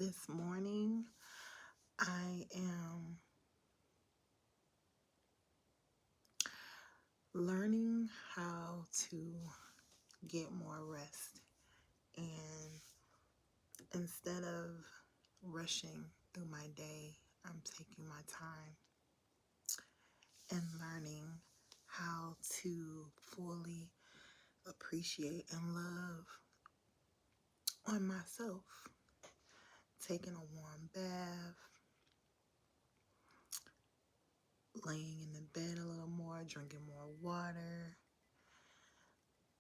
This morning, I am learning how to get more rest. And instead of rushing through my day, I'm taking my time and learning how to fully appreciate and love on myself. Taking a warm bath, laying in the bed a little more, drinking more water.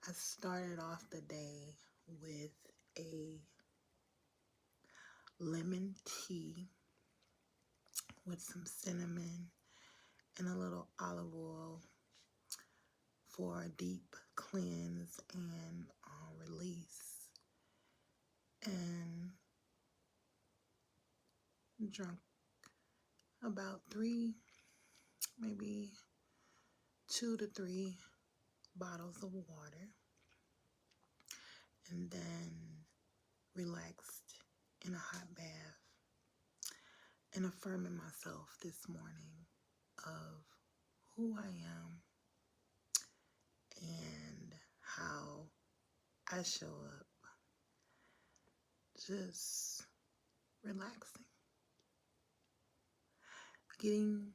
I started off the day with a lemon tea with some cinnamon and a little olive oil for a deep cleanse and release. And drank about maybe 2 to 3 bottles of water, and then relaxed in a hot bath and affirming myself this morning of who I am and how I show up, just relaxing, getting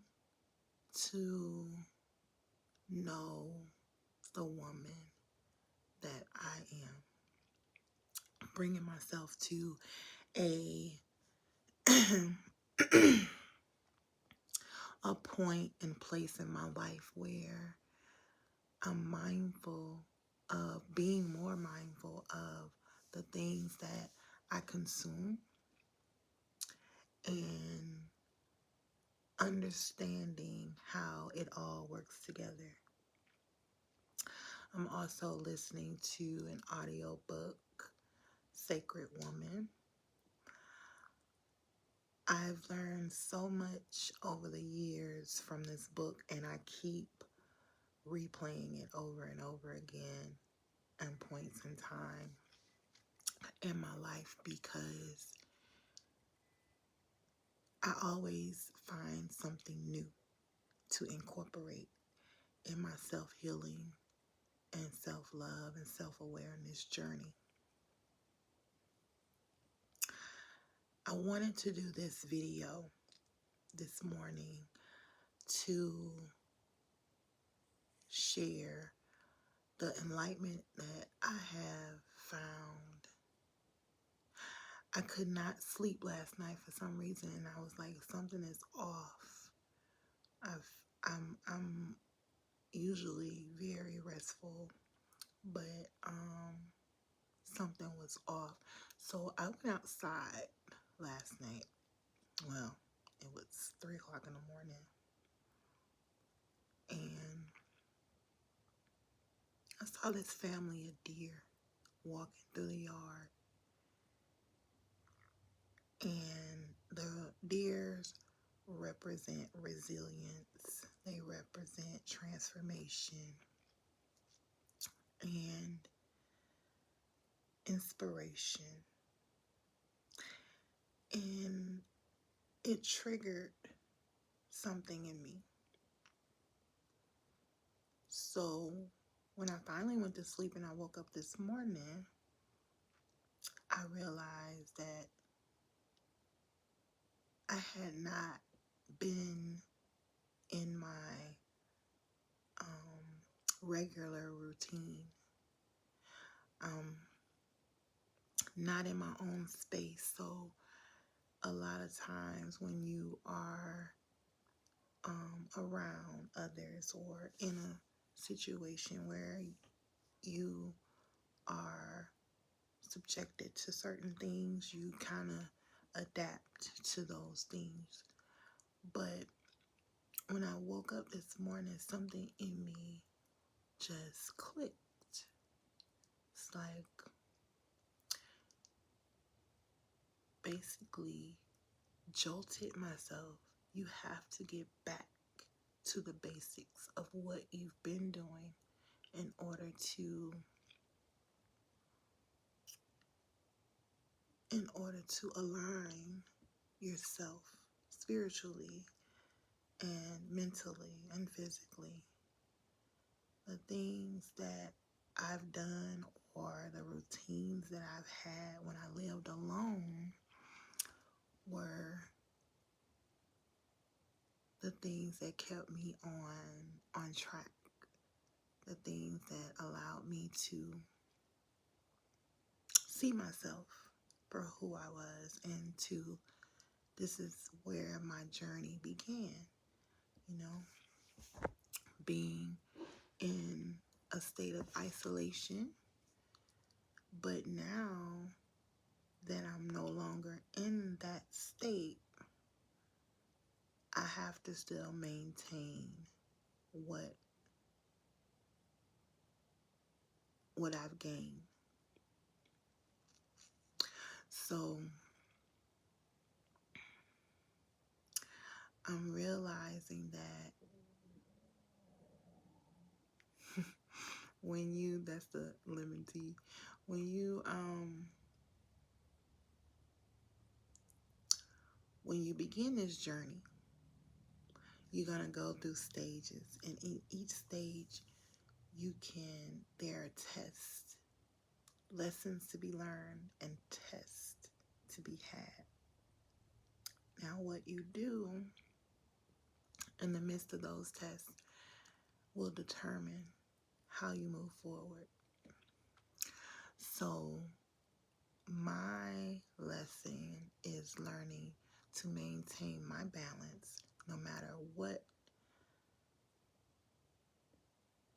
to know the woman that I am, bringing myself to a a point and place in my life where I'm being more mindful of the things that I consume and understanding how it all works together. I'm also listening to an audiobook, Sacred Woman. I've learned so much over the years from this book, and I keep replaying it over and over again at points in time in my life because I always find something new to incorporate in my self-healing and self-love and self-awareness journey. I wanted to do this video this morning to share the enlightenment that I have found. I could not sleep last night for some reason, and I was like, something is off. I'm usually very restful, but something was off. So I went outside last night. Well, it was 3 o'clock in the morning, and I saw this family of deer walking through the yard, and the deers represent resilience. They represent transformation and inspiration. And it triggered something in me. So when I finally went to sleep and I woke up this morning, I realized that I had not been in my regular routine, not in my own space. So a lot of times when you are around others or in a situation where you are subjected to certain things, you kind of adapt to those things. But when I woke up this morning, something in me just clicked. It's like basically jolted myself. You have to get back to the basics of what you've been doing in order to in order to align yourself spiritually and mentally and physically. The things that I've done or the routines that I've had when I lived alone were the things that kept me on track, the things that allowed me to see myself for who I was, and to this is where my journey began, you know, being in a state of isolation. But now that I'm no longer in that state, I have to still maintain what I've gained. So I'm realizing that that's the lemon tea, when you begin this journey, you're going to go through stages, and in each stage there are tests, lessons to be learned, and tests to be had. Now, what you do in the midst of those tests will determine how you move forward. So my lesson is learning to maintain my balance no matter what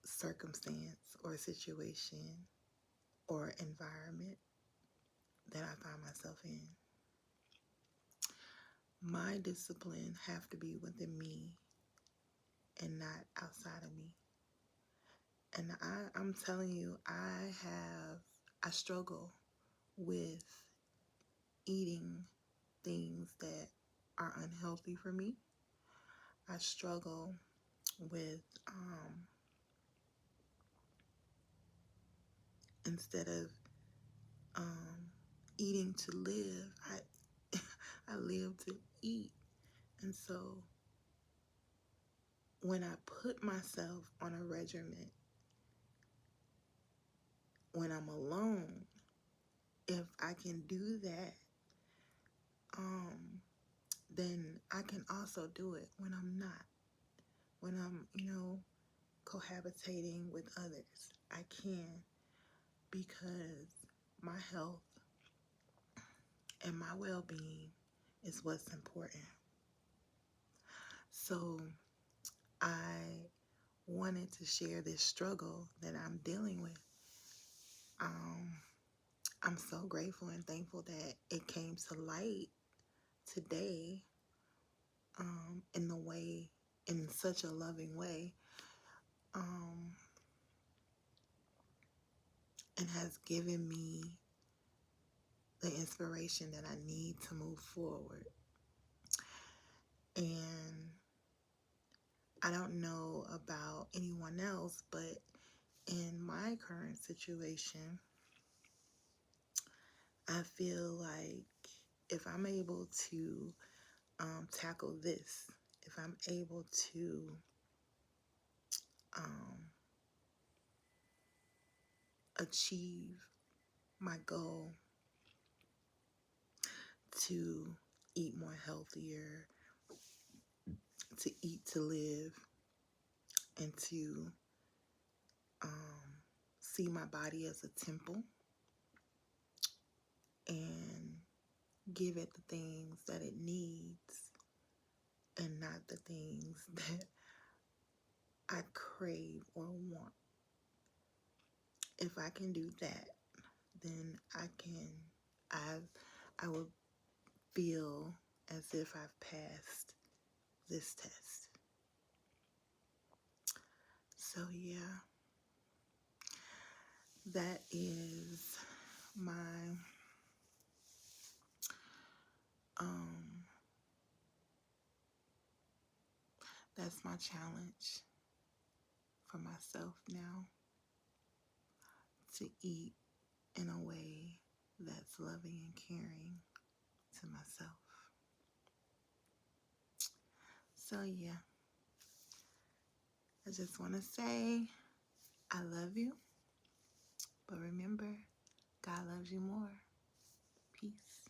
circumstance or situation or environment that I find myself in. My discipline have to be within me and not outside of me. And I'm telling you, I struggle with eating things that are unhealthy for me. I struggle with instead of eating to live, I live to eat. And so when I put myself on a regimen, when I'm alone, if I can do that, then I can also do it when I'm not. When I'm, cohabitating with others, I can, because my health and my well-being is what's important. So I wanted to share this struggle that I'm dealing with. I'm so grateful and thankful that it came to light today, in such a loving way, and has given me the inspiration that I need to move forward. And I don't know about anyone else, but in my current situation, I feel like if I'm able to tackle this, if I'm able to achieve my goal to eat more healthier, to eat to live, and to see my body as a temple and give it the things that it needs and not the things that I crave or want. If I can do that, then I will feel as if I've passed this test. So yeah, that is my that's my challenge for myself now, to eat in a way that's loving and caring to myself. So yeah, I just want to say I love you, but remember, God loves you more. Peace.